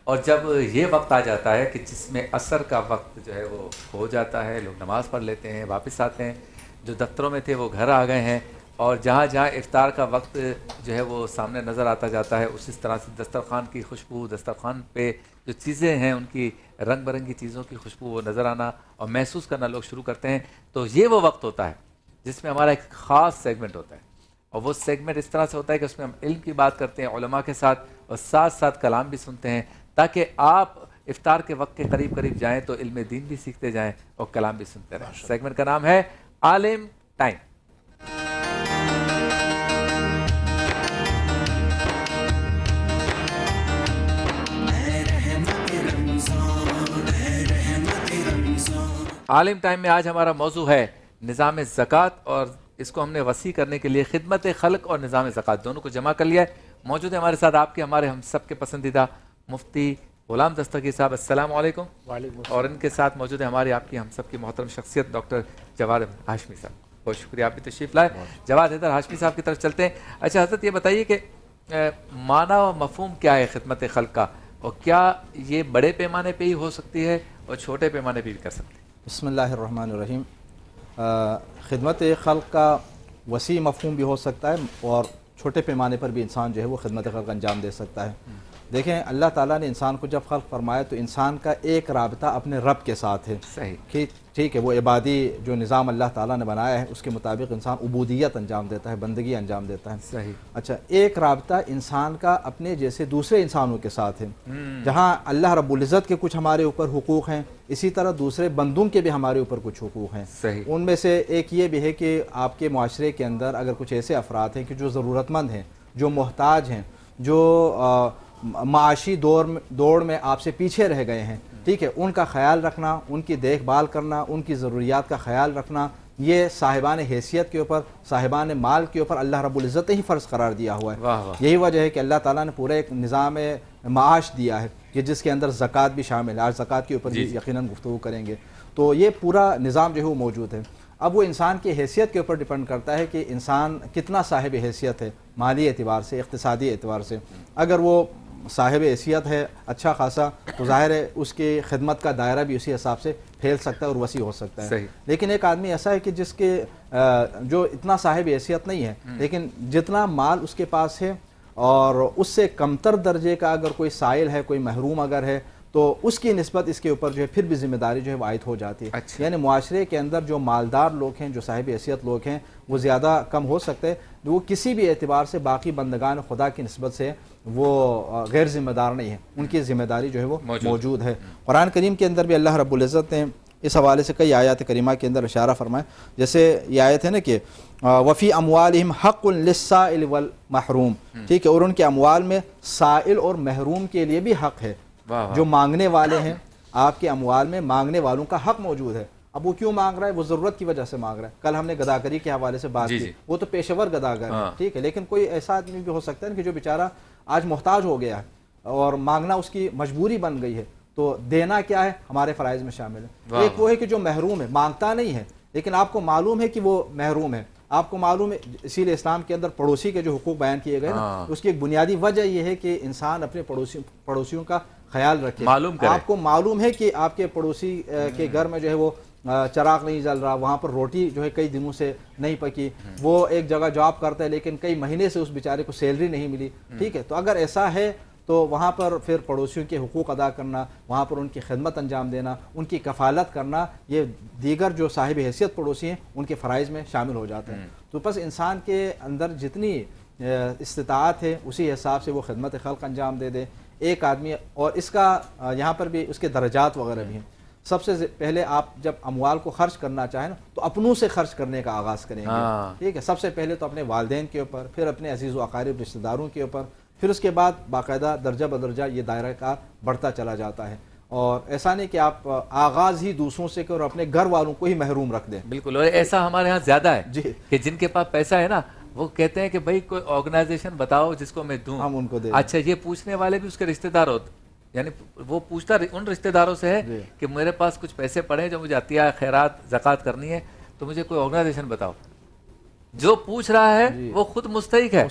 اور جب یہ وقت آ جاتا ہے کہ جس میں عصر کا وقت جو ہے وہ ہو جاتا ہے، لوگ نماز پڑھ لیتے ہیں، واپس آتے ہیں، جو دفتروں میں تھے وہ گھر آ گئے ہیں، اور جہاں جہاں افطار کا وقت جو ہے وہ سامنے نظر آتا جاتا ہے، اسی طرح سے دسترخوان کی خوشبو، دسترخوان پہ جو چیزیں ہیں ان کی رنگ برنگی چیزوں کی خوشبو وہ نظر آنا اور محسوس کرنا لوگ شروع کرتے ہیں. تو یہ وہ وقت ہوتا ہے جس میں ہمارا ایک خاص سیگمنٹ ہوتا ہے، اور وہ سیگمنٹ اس طرح سے ہوتا ہے کہ اس میں ہم علم کی بات کرتے ہیں علماء کے ساتھ، اور ساتھ ساتھ کلام بھی سنتے ہیں، تاکہ آپ افطار کے وقت کے قریب قریب جائیں تو علم دین بھی سیکھتے جائیں اور کلام بھی سنتے رہیں. سیگمنٹ کا نام ہے عالم ٹائم. عالم ٹائم میں آج ہمارا موضوع ہے نظام زکوٰۃ، اور اس کو ہم نے وسیع کرنے کے لیے خدمت خلق اور نظام زکوٰۃ دونوں کو جمع کر لیا ہے. موجود ہے ہمارے ساتھ آپ کے ہمارے ہم سب کے پسندیدہ مفتی غلام دستگیر صاحب، السلام علیکم. وعلیکم السلام. اور ان کے ساتھ موجود ہے ہماری آپ کی ہم سب کی محترم شخصیت ڈاکٹر جواد ہاشمی صاحب. بہت شکریہ آپ بھی تشریف لائے. جواد حیدر ہاشمی صاحب کی طرف چلتے ہیں. اچھا حضرت، یہ بتائیے کہ معنی و مفہوم کیا ہے خدمت خلق کا، اور کیا یہ بڑے پیمانے پہ ہی ہو سکتی ہے اور چھوٹے پیمانے پہ بھی کر سکتے ہیں؟ بسم اللہ الرحمن الرحیم. خدمت خلق کا وسیع مفہوم بھی ہو سکتا ہے اور چھوٹے پیمانے پر بھی انسان جو ہے وہ خدمت خلق انجام دے سکتا ہے. دیکھیں، اللہ تعالیٰ نے انسان کو جب خلق فرمایا تو انسان کا ایک رابطہ اپنے رب کے ساتھ ہے. صحیح. کہ ٹھیک ہے، وہ عبادی جو نظام اللہ تعالیٰ نے بنایا ہے اس کے مطابق انسان عبودیت انجام دیتا ہے، بندگی انجام دیتا ہے. صحیح. اچھا، ایک رابطہ انسان کا اپنے جیسے دوسرے انسانوں کے ساتھ ہے. جہاں اللہ رب العزت کے کچھ ہمارے اوپر حقوق ہیں، اسی طرح دوسرے بندوں کے بھی ہمارے اوپر کچھ حقوق ہیں. صحیح. ان میں سے ایک یہ بھی ہے کہ آپ کے معاشرے کے اندر اگر کچھ ایسے افراد ہیں کہ جو ضرورت مند ہیں، جو محتاج ہیں، جو معاشی دوڑ میں آپ سے پیچھے رہ گئے ہیں، ٹھیک ہے، ان کا خیال رکھنا، ان کی دیکھ بھال کرنا، ان کی ضروریات کا خیال رکھنا، یہ صاحبان حیثیت کے اوپر، صاحبان مال کے اوپر اللہ رب العزت نے ہی فرض قرار دیا ہوا ہے. واہ واہ. یہی وجہ ہے کہ اللہ تعالیٰ نے پورا ایک نظام معاش دیا ہے کہ جس کے اندر زکوٰۃ بھی شامل ہے. آج زکوٰۃ کے اوپر بھی یقیناً گفتگو کریں گے. تو یہ پورا نظام جو ہے وہ موجود ہے. اب وہ انسان کی حیثیت کے اوپر ڈیپینڈ کرتا ہے کہ انسان کتنا صاحب حیثیت ہے، مالی اعتبار سے، اقتصادی اعتبار سے. اگر وہ صاحب حیثیت ہے اچھا خاصا، تو ظاہر ہے اس کی خدمت کا دائرہ بھی اسی حساب سے پھیل سکتا ہے اور وسیع ہو سکتا ہے. صحیح. لیکن ایک آدمی ایسا ہے کہ جس کے جو اتنا صاحب حیثیت نہیں ہے، لیکن جتنا مال اس کے پاس ہے اور اس سے کمتر درجے کا اگر کوئی سائل ہے، کوئی محروم اگر ہے، تو اس کی نسبت اس کے اوپر جو ہے پھر بھی ذمہ داری جو ہے وہ عائد ہو جاتی ہے. اچھا. یعنی معاشرے کے اندر جو مالدار لوگ ہیں، جو صاحب حیثیت لوگ ہیں، وہ زیادہ کم ہو سکتے ہیں. وہ کسی بھی اعتبار سے باقی بندگان خدا کی نسبت سے وہ غیر ذمہ دار نہیں ہے، ان کی ذمہ داری جو ہے وہ موجود ہے. قرآن کریم کے اندر بھی اللہ رب العزت نے اس حوالے سے کئی آیات کریمہ کے اندر اشارہ فرمایا. جیسے یہ آیت ہے نا کہ وفی اموالہم حق للسائل والمحروم، ٹھیک ہے، اور ان کے اموال میں سائل اور محروم کے لیے بھی حق ہے. جو مانگنے والے ہیں، آپ کے اموال میں مانگنے والوں کا حق موجود ہے. اب وہ کیوں مانگ رہا ہے؟ وہ ضرورت کی وجہ سے مانگ رہا ہے. کل ہم نے گداگری کے حوالے سے بات کی، وہ تو پیشور گداگر ہے، ٹھیک ہے، لیکن کوئی ایسا آدمی بھی ہو سکتا ہے کہ جو بیچارہ آج محتاج ہو گیا ہے اور مانگنا اس کی مجبوری بن گئی ہے، تو دینا کیا ہے ہمارے فرائض میں شامل ہے. ایک وہ ہے کہ جو محروم ہے، مانگتا نہیں ہے لیکن آپ کو معلوم ہے کہ وہ محروم ہے، آپ کو معلوم ہے. اسی لیے اسلام کے اندر پڑوسی کے جو حقوق بیان کیے گئے نا، اس کی ایک بنیادی وجہ یہ ہے کہ انسان اپنے پڑوسیوں کا خیال رکھے. آپ کو معلوم ہے کہ آپ کے پڑوسی کے گھر میں جو ہے وہ چراغ نہیں جل رہا، وہاں پر روٹی جو ہے کئی دنوں سے نہیں پکی، وہ ایک جگہ جاب کرتا ہے لیکن کئی مہینے سے اس بیچارے کو سیلری نہیں ملی، ٹھیک ہے. تو اگر ایسا ہے تو وہاں پر پھر پڑوسیوں کے حقوق ادا کرنا، وہاں پر ان کی خدمت انجام دینا، ان کی کفالت کرنا، یہ دیگر جو صاحب حیثیت پڑوسی ہیں ان کے فرائض میں شامل ہو جاتے ہیں. تو بس انسان کے اندر جتنی استطاعت ہے اسی حساب سے وہ خدمت خلق انجام دے دے ایک آدمی. اور اس کا یہاں پر بھی اس کے درجات وغیرہ بھی ہیں. سب سے پہلے آپ جب اموال کو خرچ کرنا چاہیں نا تو اپنوں سے خرچ کرنے کا آغاز کریں گے، ٹھیک ہے. سب سے پہلے تو اپنے والدین کے اوپر، پھر اپنے عزیز و اقارب رشتہ داروں کے اوپر، پھر اس کے بعد باقاعدہ درجہ بدرجہ یہ دائرہ کار بڑھتا چلا جاتا ہے. اور ایسا نہیں کہ آپ آغاز ہی دوسروں سے کرو اور اپنے گھر والوں کو ہی محروم رکھ دیں. بالکل. اور ایسا ہمارے ہاں زیادہ ہے جی کہ جن کے پاس پیسہ ہے نا وہ کہتے ہیں کہ بھائی کوئی آرگنائزیشن بتاؤ جس کو میں دوں، ہم ان کو دیں. اچھا، یہ پوچھنے والے بھی اس کے رشتہ دار ہوتے، یعنی وہ پوچھتا ان رشتہ داروں سے ہے کہ میرے پاس کچھ پیسے پڑے ہیں جو مجھے عطیہ خیرات زکوٰۃ کرنی ہے، تو مجھے کوئی آرگنائزیشن بتاؤ. جو پوچھ رہا ہے وہ خود مستحق ہے،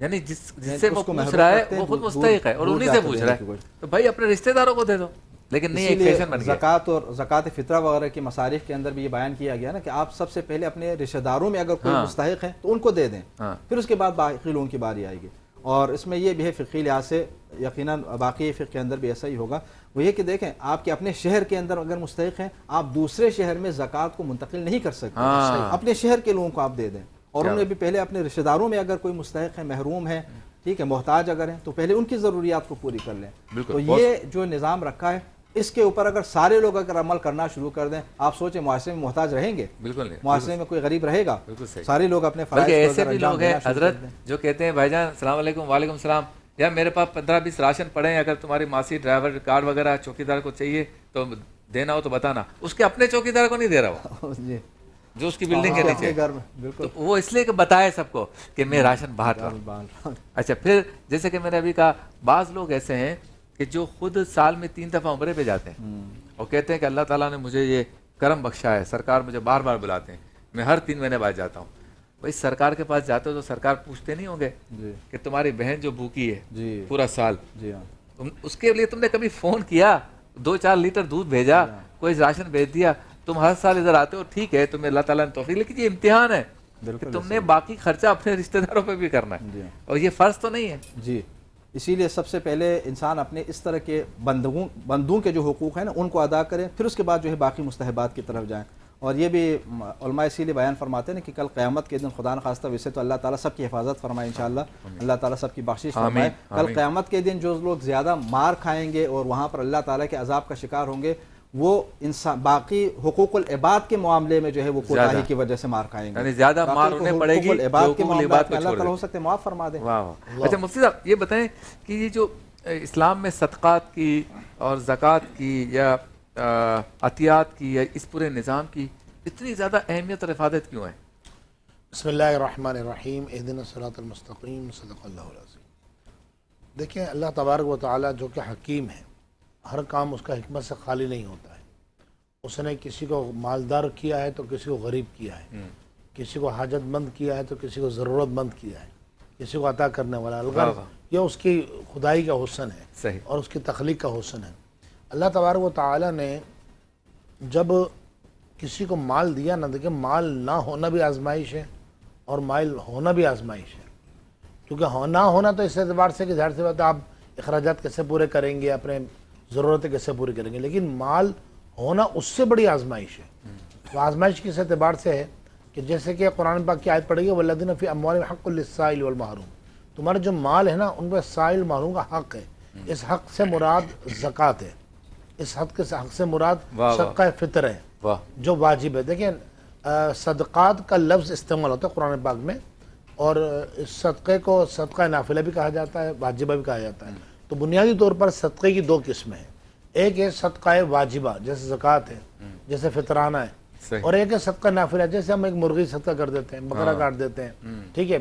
یعنی جس سے وہ اس کو پوچھ محروم رہا ہے رکھتے ہیں، وہ خود دور- مستحق ہے اور دور انہی جا سے کے پوچھ دینے رہا کی ہے، کوشش۔ تو بھائی اپنے رشتہ داروں کو دے دو، لیکن نہیں اسی ایک لیے فیشن بن گیا۔ زکوٰۃ اور زکوٰۃ فطرہ وغیرہ کی مصارف کے اندر بھی یہ بیان کیا گیا نا کہ آپ سب سے پہلے اپنے رشتہ داروں میں اگر کوئی ہاں۔ مستحق ہے تو ان کو دے دیں، ہاں۔ پھر اس کے بعد باقی لوگوں کی باری آئے گی۔ اور اس میں یہ بھی ہے فقہی لحاظ سے یقیناً باقی فقہ کے اندر بھی ایسا ہی ہوگا، وہ یہ کہ دیکھیں آپ کے اپنے شہر کے اندر اگر مستحق ہیں آپ دوسرے شہر میں زکوٰۃ کو منتقل نہیں کر سکتے، ہاں۔ اپنے شہر کے لوگوں کو آپ دے دیں، اور کیا ان میں بھی پہلے اپنے رشتہ داروں میں اگر کوئی مستحق ہے، محروم ہے، ٹھیک ہے، محتاج اگر ہیں تو پہلے ان کی ضروریات کو پوری کر لیں۔ بالکل۔ تو یہ جو نظام رکھا ہے اس کے اوپر اگر سارے لوگ اگر عمل کرنا شروع کر دیں، آپ سوچیں معاشرے میں محتاج رہیں گے؟ بالکل نہیں، معاشرے میں کوئی غریب رہے گا؟ بالکل صحیح۔ سارے لوگ اپنے فرائض بلکہ کو ایسے اگر بھی انجام لوگ ہیں دینا شروع حضرت کر دیں۔ جو کہتے ہیں بھائی جان السلام علیکم، وعلیکم السلام، یار میرے پاس 15-20 راشن پڑے ہیں، اگر تمہاری ماسی ڈرائیور کارڈ وغیرہ چوکیدار کو چاہیے تو دینا ہو تو بتانا، اس کے اپنے چوکیدار کو نہیں دے رہا وہ، جی، جو اس کی بلڈنگ کے اپنے نیچے، گھر میں بالکل تو وہ اس لیے کہ بتائے سب کو کہ میں راشن باہر رہا ہوں۔ اچھا، پھر جیسے کہ میں نے ابھی کہا بعض لوگ ایسے ہیں کہ جو خود سال میں 3 دفعہ عمرے پہ جاتے ہیں اور کہتے ہیں کہ اللہ تعالیٰ نے مجھے یہ کرم بخشا ہے، سرکار مجھے بار بار بلاتے ہیں، میں ہر 3 مہینے بعد جاتا ہوں۔ بھائی سرکار کے پاس جاتے ہو تو سرکار پوچھتے نہیں ہوں گے جی کہ تمہاری بہن جو بھوکی ہے جی پورا سال، جی ہاں، اس کے لیے تم نے کبھی فون کیا، 2-4 لیٹر دودھ بھیجا، کوئی راشن بھیج دیا؟ تم ہر سال ادھر آتے ہو، ٹھیک ہے تمہیں اللہ تعالیٰ نے توفیق، لیکن یہ امتحان ہے کہ بالکل تم نے باقی خرچہ اپنے رشتہ داروں پہ بھی کرنا ہے، جی اور یہ فرض تو نہیں ہے۔ جی، اسی لیے سب سے پہلے انسان اپنے اس طرح کے بندوں کے جو حقوق ہیں نا ان کو ادا کریں، پھر اس کے بعد جو ہے باقی مستحبات کی طرف جائیں۔ اور یہ بھی علماء اسی لیے بیان فرماتے ہیں کہ کل قیامت کے دن خدا نخواستہ، ویسے تو اللہ تعالیٰ سب کی حفاظت فرمائے انشاءاللہ، اللہ تعالیٰ سب کی بخشش فرمائے، کل قیامت کے دن جو لوگ زیادہ مار کھائیں گے اور وہاں پر اللہ تعالیٰ کے عذاب کا شکار ہوں گے، وہ انسان باقی حقوق العباد کے معاملے میں جو ہے وہ کوتاہی کی وجہ سے مار کھائیں گے، یعنی زیادہ مار انہیں پڑے گی حقوق العباد جو کے حقوق معاملات العباد کو میں اللہ چھوڑ تعالیٰ ہو دیں۔ سکتے ہیں معاف فرما دیں۔ واہ واہ۔ اچھا مفتی صاحب یہ بتائیں کہ یہ جو اسلام میں صدقات کی اور زکوٰۃ کی یا عطیات کی یا اس پورے نظام کی اتنی زیادہ اہمیت اور افادت کیوں ہے؟ بسم اللہ الرحمن الرحیم، اہدنا الصراط المستقیم، صدق اللہ العظیم۔ دیکھیں اللہ تبارک و تعالیٰ جو کہ حکیم ہے، ہر کام اس کا حکمت سے خالی نہیں ہوتا ہے۔ اس نے کسی کو مالدار کیا ہے تو کسی کو غریب کیا ہے، کسی کو حاجت مند کیا ہے تو کسی کو ضرورت مند کیا ہے، کسی کو عطا کرنے والا الغرض یہ اس کی خدائی کا حسن ہے صحیح۔ اور اس کی تخلیق کا حسن ہے۔ اللہ تبارک و تعالیٰ نے جب کسی کو مال دیا نہ، دیکھیں مال نہ ہونا بھی آزمائش ہے اور مال ہونا بھی آزمائش ہے، کیونکہ نہ ہونا تو اس اعتبار سے کہ ظاہر سی بات ہے آپ اخراجات کیسے پورے کریں گے، اپنے ضرورتیں کیسے پوری کریں گے، لیکن مال ہونا اس سے بڑی آزمائش ہے۔ تو آزمائش کس اعتبار سے ہے کہ جیسے کہ قرآن پاک کی آیت پڑھی ہے وَالَّذِينَ فِي أَمْوَالِهِمْ حَقٌّ لِلسَّائِلِ وَالْمَحْرُومِ، تمہارے جو مال ہے نا ان پہ سائل محروم کا حق ہے۔ اس حق سے مراد زکوٰۃ ہے، اس حق سے مراد صدقہ فطر ہے جو واجب ہے۔ دیکھیں صدقات کا لفظ استعمال ہوتا ہے قرآن پاک میں، اور اس صدقے کو صدقہ نافلہ بھی کہا جاتا ہے، واجبہ بھی کہا جاتا ہے۔ تو بنیادی طور پر صدقے کی 2 قسمیں ہیں، ایک ہے صدقہ واجبہ جیسے زکوٰۃ ہے، جیسے فطرانہ ہے، اور ایک ہے صدقہ نافلہ جیسے ہم ایک مرغی صدقہ کر دیتے ہیں، بکرا کاٹ دیتے ہیں، ٹھیک ہے،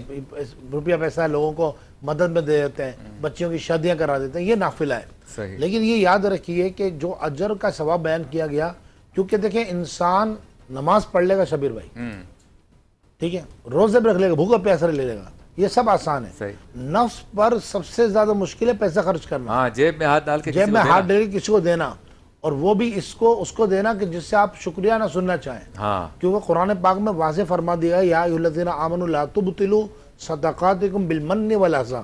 روپیہ پیسہ لوگوں کو مدد میں دے دیتے ہیں، بچیوں کی شادیاں کرا دیتے ہیں، یہ نافلہ ہے۔ لیکن یہ یاد رکھیے کہ جو اجر کا ثواب بیان کیا گیا، کیونکہ دیکھیں انسان نماز پڑھ لے گا شبیر بھائی، ٹھیک ہے، روزے بھی رکھ لے گا، بھوکا پیاسا لے لے گا، یہ سب آسان ہے۔ نفس پر سب سے زیادہ مشکل ہے پیسہ خرچ کرنا، جیب میں ہاتھ ڈال کے جیب میں ہاتھ ڈال کے کسی کو دینا، اور وہ بھی اس کو دینا کہ جس سے آپ شکریہ نہ سننا چاہیں، کیونکہ قرآن پاک میں واضح فرما دیا ہے یا ایھا الذین آمنوا لا تبطلوا صدقاتکم بالمن والاذی،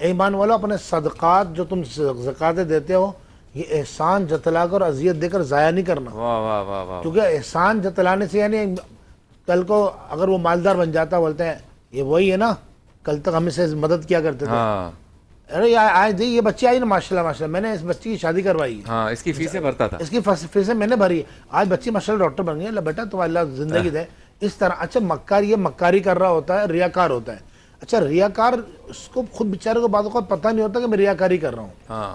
ایمان والو اپنے صدقات جو تم زکاتیں دیتے ہو یہ احسان جتلا کر اذیت دے کر ضائع نہیں کرنا، کیونکہ احسان جتلانے سے یعنی کل کو اگر وہ مالدار بن جاتا بولتے ہیں یہ وہی ہے نا کل تک ہمیں سے مدد کیا کرتے تھے، ارے آج یہ بچی آئی نا ماشاءاللہ ماشاءاللہ میں نے اس بچی کی شادی کروائی ہے، اس کی فیسیں بھرتا تھا، اس کی فیسیں میں نے بھری ہے، آج بچی ماشاءاللہ ڈاکٹر بن گئی، اللہ بیٹا تو اللہ زندگی دے، اس طرح۔ اچھا مکار یہ مکاری کر رہا ہوتا ہے، ریاکار ہوتا ہے۔ اچھا ریاکار اس کو خود بیچارے کو بعض اوقات پتہ نہیں ہوتا کہ میں ریاکاری کر رہا ہوں،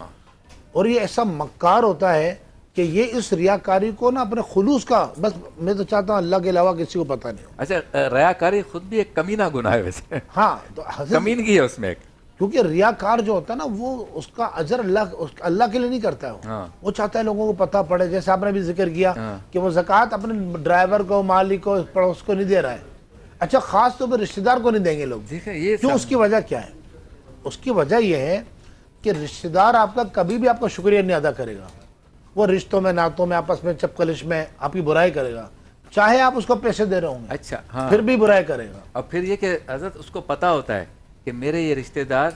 اور یہ ایسا مکار ہوتا ہے کہ یہ اس ریاکاری کو نا اپنے خلوص کا، بس میں تو چاہتا ہوں اللہ کے علاوہ کسی کو پتہ نہیں ہو۔ اچھا ریاکاری خود بھی ایک کمینہ گناہ ہے ویسے، ہاں تو کمینگی ہے اس میں ایک، کیونکہ ریاکار جو ہوتا ہے نا وہ اس کا اجر اللہ کے لیے نہیں کرتا ہے، وہ چاہتا ہے لوگوں کو پتہ پڑے، جیسے آپ نے بھی ذکر کیا کہ وہ زکوٰۃ اپنے ڈرائیور کو، مالک کو، پڑوس کو نہیں دے رہا ہے۔ اچھا خاص طور پر رشتہ دار کو نہیں دیں گے لوگ، دیکھیں یہ کیوں، اس کی وجہ کیا ہے؟ اس کی وجہ یہ ہے کہ رشتہ دار آپ کا کبھی بھی آپ کا شکریہ نہیں ادا کرے گا. وہ رشتوں میں نعتوں میں آپس میں چپکلش میں آپ کی برائی کرے گا, چاہے آپ اس کو پیسے دے رہے ہوں گے اچھا ہاں, پھر بھی برائی کرے گا. اور پھر یہ کہ حضرت اس کو پتہ ہوتا ہے کہ میرے یہ رشتہ دار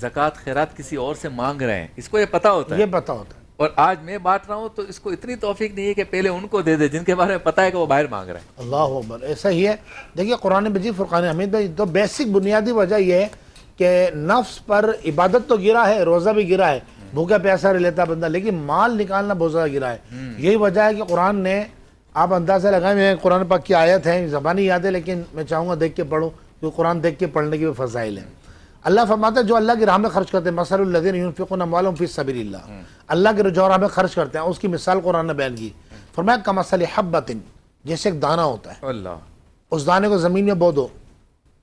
زکوٰۃ خیرات کسی اور سے مانگ رہے ہیں, اس کو یہ پتہ ہوتا ہے. یہ پتہ ہوتا ہے. اور آج میں بانٹ رہا ہوں تو اس کو اتنی توفیق نہیں ہے کہ پہلے ان کو دے دے جن کے بارے میں پتہ ہے کہ وہ باہر مانگ رہے ہیں. اللہ اکبر, ایسا ہی ہے. دیکھیے قرآن مجید فرقان حمید میں تو بیسک بنیادی وجہ یہ ہے کہ نفس پر عبادت تو گرا ہے, روزہ بھی گرا ہے, بھوکا پیاسا رہ لیتا بندہ, لیکن مال نکالنا بہت زیادہ گرا ہے. یہی وجہ ہے کہ قرآن نے, آپ اندازہ لگائیں, میں قرآن پاک کی آیت ہے, زبانی یاد ہے لیکن میں چاہوں گا دیکھ کے پڑھوں, کیونکہ قرآن دیکھ کے پڑھنے کی بھی فضائل ہیں. اللہ فرماتا ہے جو اللہ کی راہ میں خرچ کرتے ہیں, مثل الذین ينفقون اموالهم فی سبیل اللہ, اللہ کے جو راہ میں خرچ کرتے ہیں اس کی مثال قرآن نے بیان کی. فرمایا کمثل حبۃ, جیسے ایک دانہ ہوتا ہے, اللہ, اس دانے کو زمین میں بو دو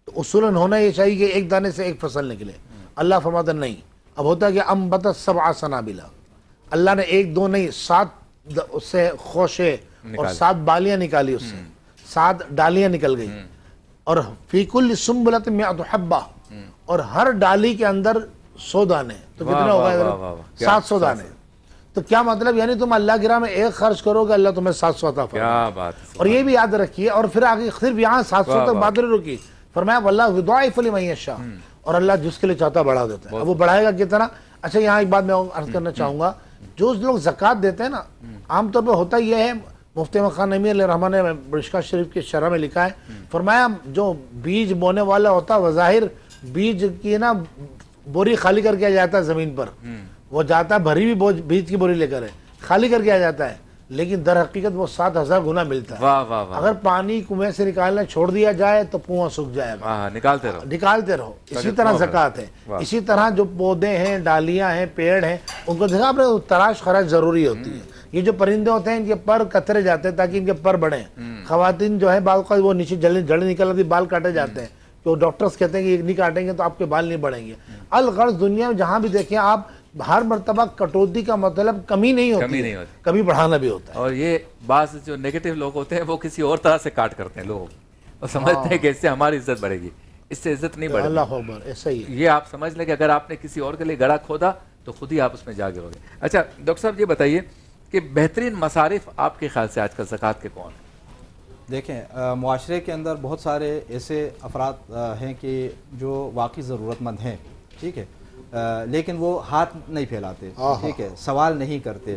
تو اصولاً ہونا یہ چاہیے کہ ایک دانے سے ایک فصل نکلے. اللہ فرماتا نہیں, اب ہوتا ہے کہ انبتت سبع سنابلا, اللہ نے ایک دو نہیں 7 اس سے خوشے اور 7 بالیاں نکالی, اس سے 7 ڈالیاں نکل گئی, اور فی کل سنبلۃ مئۃ حبہ, اور ہر ڈالی کے اندر 100 دانے, تو کتنے ہو گئے 700 دانے. تو کیا مطلب, یعنی تم اللہ کی راہ میں ایک خرچ کرو گے اللہ تمہیں 700 عطا فرمائے. کیا بات ہے. اور یہ بھی یاد رکھیے, اور پھر آگے صرف یہاں 700 تک بات نہیں رکی, فرمایا واللہ یضاعف لمن یشاء, اور اللہ جس کے لیے چاہتا بڑھا دیتا ہے. اب وہ بڑھائے گا کتنا. اچھا یہاں ایک بات میں عرض کرنا چاہوں گا, جو لوگ زکوٰۃ دیتے ہیں نا, عام طور پہ ہوتا یہ ہے, مفتی احمد خان نعیمی علیہ الرحمہ نے مشکوٰۃ شریف کی شرح میں لکھا ہے, فرمایا جو بیج بونے والا ہوتا ہے بظاہر بیج کی نا بوری خالی کر کے آ جاتا ہے زمین پر, وہ جاتا ہے بھری بھی بیج کی بوری لے کر, خالی کر کے آ جاتا ہے, لیکن در حقیقت وہ 7000 گنا ملتا ہے. واہ واہ واہ, اگر پانی کنویں سے نکالنا چھوڑ دیا جائے تو کنواں سوکھ جائے گا, ہاں نکالتے رہو. نکالتے رہو. اسی طرح زکوٰۃ ہے. اسی طرح جو پودے ہیں, ڈالیاں ہیں, پیڑ ہیں, ان کو دیکھا آپ نے, تراش خراش ضروری ہوتی ہے. یہ جو پرندے ہوتے ہیں ان کے پر کترے جاتے ہیں تاکہ ان کے پر بڑھیں. خواتین جو ہے بال کا وہ نیچے جڑیں نکل آتی, بال کاٹے جاتے ہیں, تو ڈاکٹرز کہتے ہیں کہ یہ نہیں کاٹیں گے تو آپ کے بال نہیں بڑھیں گے. الغرض دنیا میں جہاں بھی دیکھیں آپ, ہر مرتبہ کٹوتی کا مطلب کمی نہیں ہوتی, کمی بڑھانا بھی ہوتا ہے. اور یہ بعض جو نیگیٹو لوگ ہوتے ہیں وہ کسی اور طرح سے کاٹ کرتے ہیں لوگوں, اور سمجھتے ہیں کہ اس سے ہماری عزت بڑھے گی, اس سے عزت نہیں بڑھے گی. اللہ اکبر, ایسا ہی ہے. یہ آپ سمجھ لیں کہ اگر آپ نے کسی اور کے لیے گڑھا کھودا تو خود ہی آپ اس میں جا گروگے. اچھا ڈاکٹر صاحب یہ بتائیے کہ بہترین مصارف آپ کے خیال سے آج کل زکوٰۃ کے کون ہیں؟ دیکھیں معاشرے کے اندر بہت سارے ایسے افراد ہیں کہ جو واقعی ضرورت مند ہیں, ٹھیک ہے, لیکن وہ ہاتھ نہیں پھیلاتے, ٹھیک ہے, سوال نہیں کرتے.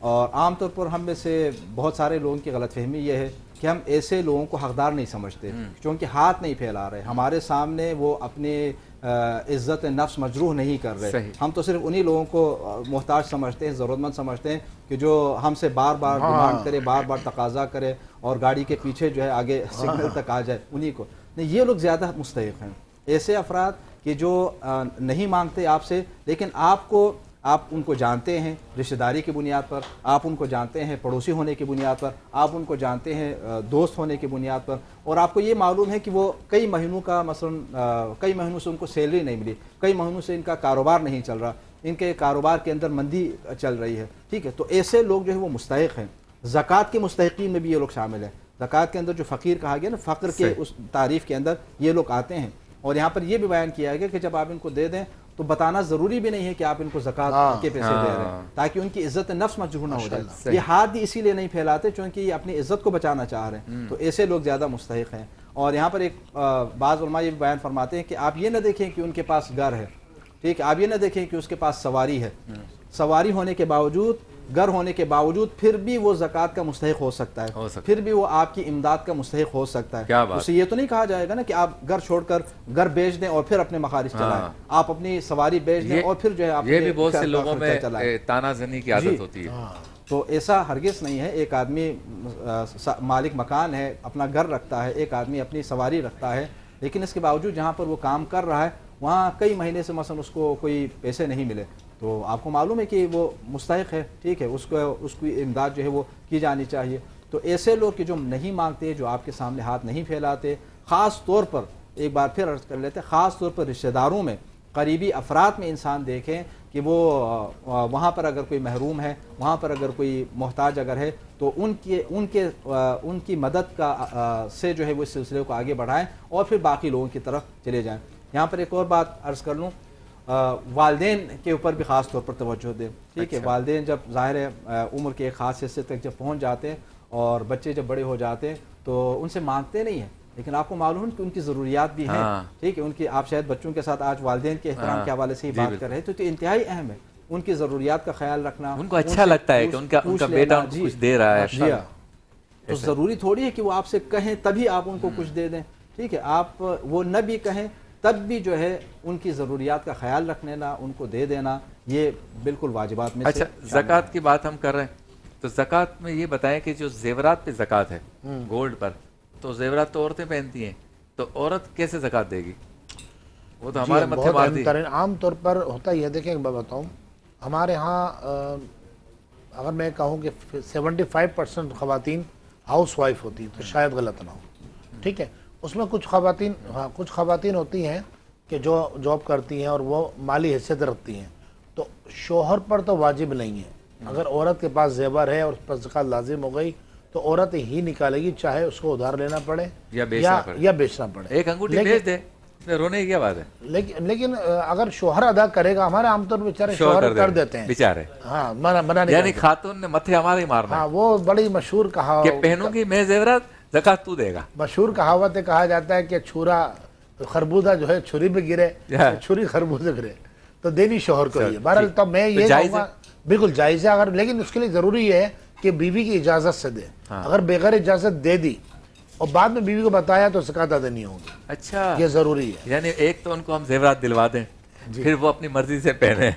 اور عام طور پر ہم میں سے بہت سارے لوگوں کی غلط فہمی یہ ہے کہ ہم ایسے لوگوں کو حقدار نہیں سمجھتے کیونکہ ہاتھ نہیں پھیلا رہے, ہمارے سامنے وہ اپنی عزت نفس مجروح نہیں کر رہے. ہم تو صرف انہی لوگوں کو محتاج سمجھتے ہیں, ضرورت مند سمجھتے ہیں کہ جو ہم سے بار بار ڈیمانڈ کرے, بار بار تقاضا کرے اور گاڑی کے پیچھے جو ہے آگے سگنل تک آ جائے, انہی کو نہیں. یہ لوگ زیادہ مستحق ہیں, ایسے افراد کہ جو نہیں مانگتے آپ سے, لیکن آپ ان کو جانتے ہیں رشتہ داری کی بنیاد پر, آپ ان کو جانتے ہیں پڑوسی ہونے کی بنیاد پر, آپ ان کو جانتے ہیں دوست ہونے کی بنیاد پر, اور آپ کو یہ معلوم ہے کہ وہ کئی مہینوں کا مثلا کئی مہینوں سے ان کو سیلری نہیں ملی, کئی مہینوں سے ان کا کاروبار نہیں چل رہا, ان کے کاروبار کے اندر مندی چل رہی ہے, ٹھیک ہے. تو ایسے لوگ جو ہے وہ مستحق ہیں. زکوٰۃ کے مستحقین میں بھی یہ لوگ شامل ہیں. زکوٰۃ کے اندر جو فقیر کہا گیا نا, فقر کے اس تعریف کے اندر یہ لوگ آتے ہیں. اور یہاں پر یہ بھی بیان کیا گیا کہ جب آپ ان کو دے دیں تو بتانا ضروری بھی نہیں ہے کہ آپ ان کو زکوٰۃ کے پیسے دے رہے ہیں, تاکہ ان کی عزت نفس مجروح نہ ہو جائے. یہ ہاتھ بھی اسی لیے نہیں پھیلاتے چونکہ یہ اپنی عزت کو بچانا چاہ رہے ہیں. تو ایسے لوگ زیادہ مستحق ہیں. اور یہاں پر ایک بعض علماء یہ بھی بیان فرماتے ہیں کہ آپ یہ نہ دیکھیں کہ ان کے پاس گھر ہے, ٹھیک ہے, آپ یہ نہ دیکھیں کہ اس کے پاس سواری ہے, سواری ہونے کے باوجود, گھر ہونے کے باوجود پھر بھی وہ زکوٰۃ کا مستحق ہو سکتا ہے, پھر بھی وہ آپ کی امداد کا مستحق ہو سکتا ہے. اسے یہ تو نہیں کہا جائے گا نا کہ آپ گھر چھوڑ کر گھر بیچ دیں اور پھر اپنے مخارج چلائیں, آپ اپنی سواری بیچ دیں اور پھر جو ہے آپ, یہ بھی بہت سے لوگوں میں تانا زنی کی عادت ہوتی ہے. تو ایسا ہرگز نہیں ہے. ایک آدمی مالک مکان ہے, اپنا گھر رکھتا ہے, ایک آدمی اپنی سواری رکھتا ہے, لیکن اس کے باوجود جہاں پر وہ کام کر رہا ہے وہاں کئی مہینے سے مثلا اس کو کوئی پیسے نہیں ملے, تو آپ کو معلوم ہے کہ وہ مستحق ہے, ٹھیک ہے, اس کی امداد جو ہے وہ کی جانی چاہیے. تو ایسے لوگ کہ جو نہیں مانگتے, جو آپ کے سامنے ہاتھ نہیں پھیلاتے, خاص طور پر ایک بار پھر عرض کر لیتے, خاص طور پر رشتہ داروں میں, قریبی افراد میں انسان دیکھیں کہ وہ وہاں پر اگر کوئی محروم ہے, وہاں پر اگر کوئی محتاج اگر ہے تو ان کی مدد کا سے جو ہے وہ اس سلسلے کو آگے بڑھائیں اور پھر باقی لوگوں کی طرف چلے جائیں. یہاں پر ایک اور بات عرض کر لوں, والدین کے اوپر بھی خاص طور پر توجہ دیں. ٹھیک ہے, والدین جب ظاہر ہے عمر کے ایک خاص حصے تک جب پہنچ جاتے ہیں اور بچے جب بڑے ہو جاتے ہیں تو ان سے مانگتے نہیں ہیں, لیکن آپ کو معلوم ہے کہ ان کی ضروریات بھی ہیں. ٹھیک ہے, ان کی آپ شاید بچوں کے ساتھ آج والدین کے احترام کے حوالے سے ہی بات کر رہے ہیں, تو انتہائی اہم ہے ان کی ضروریات کا خیال رکھنا. ان کو اچھا لگتا ہے کہ ان کا بیٹا ان کو کچھ دے رہا ہے. جی ہاں, تو ضروری تھوڑی ہے کہ وہ آپ سے کہیں تبھی آپ ان کو کچھ دے دیں. ٹھیک ہے, آپ وہ نہ بھی کہیں تب بھی جو ہے ان کی ضروریات کا خیال رکھ لینا, ان کو دے دینا, یہ بالکل واجبات میں سے. اچھا, زکوٰۃ کی بات ہم کر رہے ہیں تو زکوٰۃ میں یہ بتائیں کہ جو زیورات پہ زکوٰۃ ہے گولڈ پر, تو زیورات تو عورتیں پہنتی ہیں, تو عورت کیسے زکوٰۃ دے گی؟ وہ تو ہمارے متھے مارتی ہے. عام طور پر ہوتا یہ, دیکھیں ایک بات بتاؤں, ہمارے ہاں اگر میں کہوں کہ 75% خواتین ہاؤس وائف ہوتی ہیں تو شاید غلط نہ ہو. ٹھیک ہے, اس میں کچھ خواتین ہوتی ہیں کہ جو جاب کرتی ہیں اور وہ مالی حیثیت رکھتی ہیں, تو شوہر پر تو واجب نہیں ہے. اگر عورت کے پاس زیور ہے اور اس پر زکوٰۃ لازم ہو گئی تو عورت ہی نکالے گی, چاہے اس کو ادھار لینا پڑے یا بیچنا پڑے. ایک انگوٹھی بیچ دے, رونے کی کیا بات ہے؟ لیکن اگر شوہر ادا کرے گا, ہمارے عام طور پر بیچارے شوہر کر دیتے ہیں بیچارے. ہاں, منع نہیں, یعنی خاتون نے متھے ہمارے ہی مارنا. ہاں, وہ بڑی مشہور کہ پہنوں گی میں زیورات, زکوٰۃ تو دے گا. مشہور کہاوت ہے, کہا جاتا ہے کہ چھورا خربوزہ جو ہے چھری پہ گرے, چھری خربوزے گرے, تو دینی شوہر کو ہی. بہرحال تب میں یہ کہوں گا بالکل جائز ہے, اگر لیکن اس کے لیے ضروری ہے کہ بیوی کی اجازت سے دے. اگر بغیر اجازت دے دی اور بعد میں بیوی کو بتایا تو زکوٰۃ ادا نہیں ہوگی. اچھا, یہ ضروری ہے. یعنی ایک تو ان کو ہم زیورات دلوا دیں, پھر وہ اپنی مرضی سے پہنے,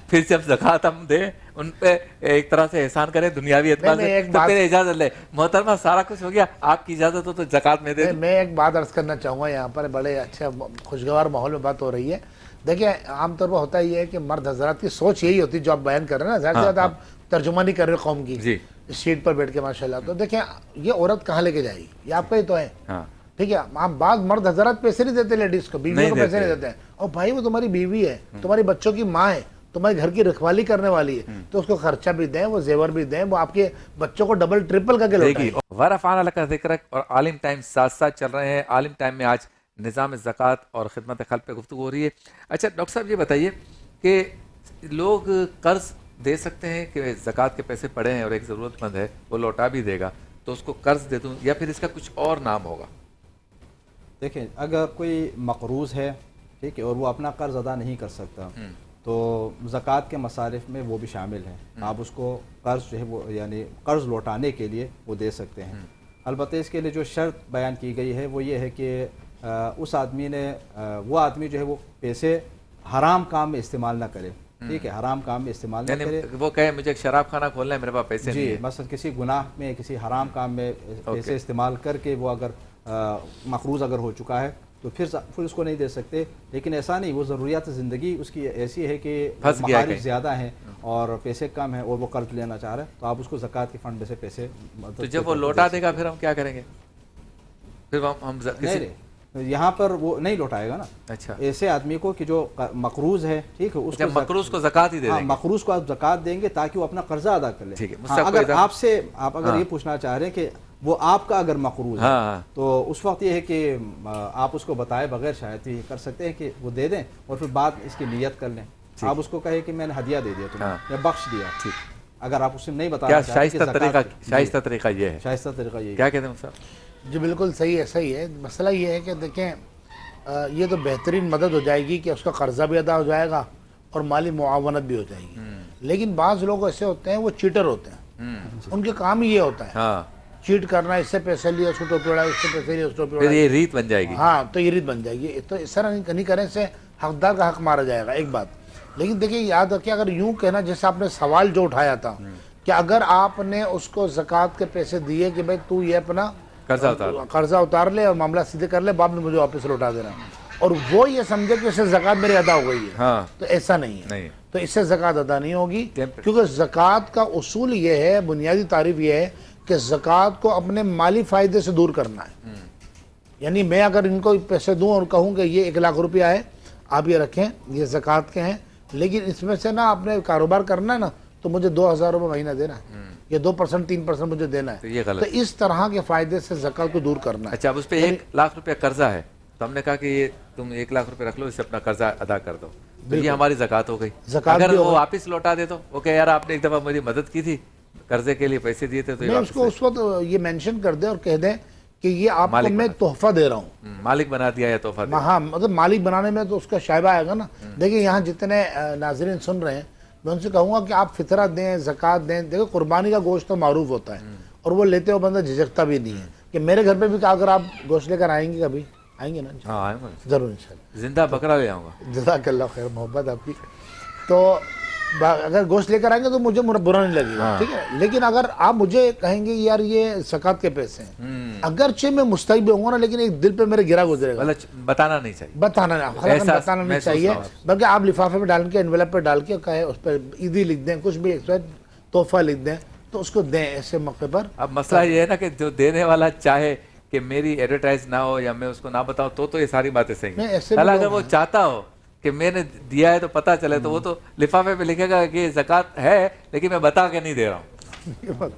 پھر جب زکوٰۃ ہم دیں ان پہ ایک طرح سے احسان کرے دنیاوی اعتبار سے, تو پھر اجازت لے. محترمہ سارا کچھ ہو گیا, آپ کی اجازت ہو تو زکوٰۃ میں دے. میں ایک بات عرض کرنا چاہوں گا, یہاں پر بڑے اچھے خوشگوار ماحول میں بات ہو رہی ہے. دیکھیں عام طور پر ہوتا یہ ہے کہ مرد حضرات کی سوچ یہی ہوتی ہے جو آپ بیان کر رہے ہیں نا, ظاہر سی بات آپ ترجمہ نہیں کر رہے قوم کی سیٹ پر بیٹھ کے ماشاءاللہ. تو دیکھیں یہ عورت کہاں لے کے جائے گی, یہ آپ کا ہی تو ہے. ٹھیک ہے, آپ بعض مرد حضرات پیسے نہیں دیتے لیڈیز کو, بیویوں کو پیسے نہیں دیتے ہیں. اور بھائی وہ تمہاری بیوی ہے, تمہاری بچوں کی ماں ہے, تمہارے گھر کی رکھوالی کرنے والی ہے, تو اس کو خرچہ بھی دیں, وہ زیور بھی دیں, وہ آپ کے بچوں کو ڈبل ٹرپل کر کے لوٹائیں. ورفعنا لک ذکرک اور عالم ٹائم ساتھ ساتھ چل رہے ہیں. عالم ٹائم میں آج نظام زکوٰۃ اور خدمت خلق پہ گفتگو ہو رہی ہے. اچھا ڈاکٹر صاحب یہ بتائیے کہ لوگ قرض دے سکتے ہیں کہ زکوٰۃ کے پیسے پڑے ہیں اور ایک ضرورت مند ہے وہ لوٹا بھی دے گا, تو اس کو قرض دے دوں, یا پھر اس کا کچھ اور نام ہوگا؟ دیکھیں, اگر کوئی مقروض ہے, ٹھیک ہے, اور وہ اپنا قرض ادا نہیں کر سکتا, تو زکوٰۃ کے مصارف میں وہ بھی شامل ہیں. آپ اس کو قرض جو ہے وہ یعنی قرض لوٹانے کے لیے وہ دے سکتے ہیں. البتہ اس کے لیے جو شرط بیان کی گئی ہے وہ یہ ہے کہ اس آدمی نے وہ آدمی جو ہے وہ پیسے حرام کام میں استعمال نہ کرے. ٹھیک ہے, حرام کام میں استعمال نہ کرے. وہ کہے مجھے ایک شراب خانہ کھولنا ہے, میرے پاس پیسے نہیں ہیں. مثلا کسی گناہ میں, کسی حرام کام میں پیسے استعمال کر کے وہ اگر مقروض اگر ہو چکا ہے تو پھر اس کو نہیں دے سکتے. لیکن ایسا نہیں, وہ ضروریات زندگی اس کی ایسی ہے کہ مصارف زیادہ ہیں اور پیسے کم ہیں اور وہ قرض لینا چاہ رہا ہے, تو آپ اس کو زکوٰۃ کے فنڈ میں سے پیسے. تو جب وہ لوٹا دے گا پھر ہم کیا کریں گے؟ پھر ہم یہاں پر وہ نہیں لوٹائے گا نا. اچھا, ایسے آدمی کو کہ جو مقروض ہے, ٹھیک ہے, اس کو مقروض کو زکوٰۃ ہی دے دیں گے. مقروض کو آپ زکوٰۃ دیں گے تاکہ وہ اپنا قرضہ ادا کر لے. ٹھیک ہے, اگر آپ اگر یہ پوچھنا چاہ رہے ہیں کہ وہ آپ کا اگر مقروض ہے تو اس وقت یہ ہے کہ آپ اس کو بتائے بغیر شاید ہی کر سکتے ہیں کہ وہ دے دیں اور پھر بعد اس کی نیت کر لیں. آپ اس کو کہے کہ میں نے ہدیہ دے دیا تمہیں یا بخش دیا. ٹھیک, اگر آپ اسے نہیں بتا شائستہ طریقہ یہ ہے. شائستہ طریقہ یہ کیا کہتے ہیں صاحب؟ جی بالکل صحیح ہے, صحیح ہے. مسئلہ یہ ہے کہ دیکھیں یہ تو بہترین مدد ہو جائے گی کہ اس کا قرضہ بھی ادا ہو جائے گا اور مالی معاونت بھی ہو جائے گی. لیکن بعض لوگ ایسے ہوتے ہیں وہ چیٹر ہوتے ہیں, ان کے کام ہی یہ ہوتا ہے چیٹ کرنا, اس سے پیسے لیے اس کو ٹوپی اڑائی, اس سے پیسے لیے اس کو ٹوپی اڑائی, یہ ریت بن جائے گی. ہاں, تو یہ ریت بن جائے گی. تو اس طرح نہیں کرنے سے حقدار کا حق مارا جائے گا, ایک بات. لیکن دیکھیں یاد رکھیں, اگر یوں کہنا جیسے آپ نے سوال جو اٹھایا تھا کہ اگر آپ نے اس کو زکوٰۃ کے پیسے دیے کہ بھائی تو یہ اپنا قرضہ اتار لے اور معاملہ سیدھے کر لے, بعد میں مجھے واپس لوٹا دینا, اور وہ یہ سمجھے کہ اس سے زکوٰۃ میری ادا ہو گئی ہے, تو ایسا نہیں ہے. تو اس سے زکوٰۃ ادا نہیں ہوگی, کیونکہ زکوٰۃ کا اصول یہ ہے, بنیادی تعریف یہ ہے کہ زکوٰۃ کو اپنے مالی فائدے سے دور کرنا ہے. یعنی میں اگر ان کو پیسے دوں اور کہوں کہ یہ 1 لاکھ روپیہ ہے, آپ یہ رکھیں, یہ زکوٰۃ کے ہیں, لیکن اس میں سے نا آپ نے کاروبار کرنا ہے نا تو مجھے 2000 روپے مہینہ دینا ہے, یہ 2% 3% مجھے دینا ہے, تو اس طرح کے فائدے سے زکوٰۃ کو دور کرنا ہے. اچھا, اب اس پہ 1 لاکھ روپیہ قرضہ ہے, تو ہم نے کہا کہ یہ تم 1 لاکھ روپے رکھ لو، اس سے اپنا قرضہ ادا کر دو، تو یہ ہماری زکوٰۃ ہو گئی۔ اگر وہ واپس لوٹا دے تو وہ کہ یار آپ نے ایک دفعہ میری مدد کی تھی، قرضے کے لیے پیسے دیے تھے، تو میں اس کو اس وقت یہ مینشن کر دیں اور کہہ دیں کہ یہ آپ کو میں تحفہ دے رہا ہوں، مالک بنا دیا یا تحفہ دیا۔ ہاں مطلب مالک بنانے میں تو اس کا شائبہ آئے گا نا۔ دیکھیں یہاں جتنے ناظرین سن رہے ہیں، میں ان سے کہوں گا کہ آپ فطرہ دیں، زکوٰۃ دیں۔ دیکھو قربانی کا گوشت تو معروف ہوتا ہے اور وہ لیتے ہو بندہ جھجکتا بھی نہیں ہے کہ میرے گھر پہ بھی اگر آپ گوشت لے کر آئیں گے کبھی، آئیں گے نا؟ ہاں آئیں گے، ضرور انشاءاللہ، زندہ بکرا لے آؤں گا۔ جزاک اللہ خیر، محبت آپ کی۔ تو اگر گوشت لے کر آئیں گے تو مجھے برا نہیں لگے گا، ٹھیک ہے، لیکن اگر آپ مجھے کہیں گے یار یہ زکوٰۃ کے پیسے ہیں، اگرچہ میں مستحق بھی ہوں گا نا، لیکن ایک دل پہ میرے گرا گزرے گا، بتانا نہیں چاہیے، بتانا نہیں چاہیے، بلکہ آپ لفافے میں ڈال کے انویلپ پہ ڈال کے کہے اس پہ عیدی لکھ دیں، کچھ بھی تحفہ لکھ دیں، تو اس کو دیں ایسے موقع پر۔ اب مسئلہ یہ ہے نا کہ جو دینے والا چاہے کہ میری ایڈورٹائز نہ ہو یا میں اس کو نہ بتاؤں تو یہ ساری باتیں صحیح ہیں۔ حالانکہ اگر وہ چاہتا ہو کہ میں نے دیا ہے تو پتہ چلے، تو وہ تو لفافے پہ لکھے گا کہ یہ زکوٰۃ ہے لیکن میں بتا کے نہیں دے رہا ہوں۔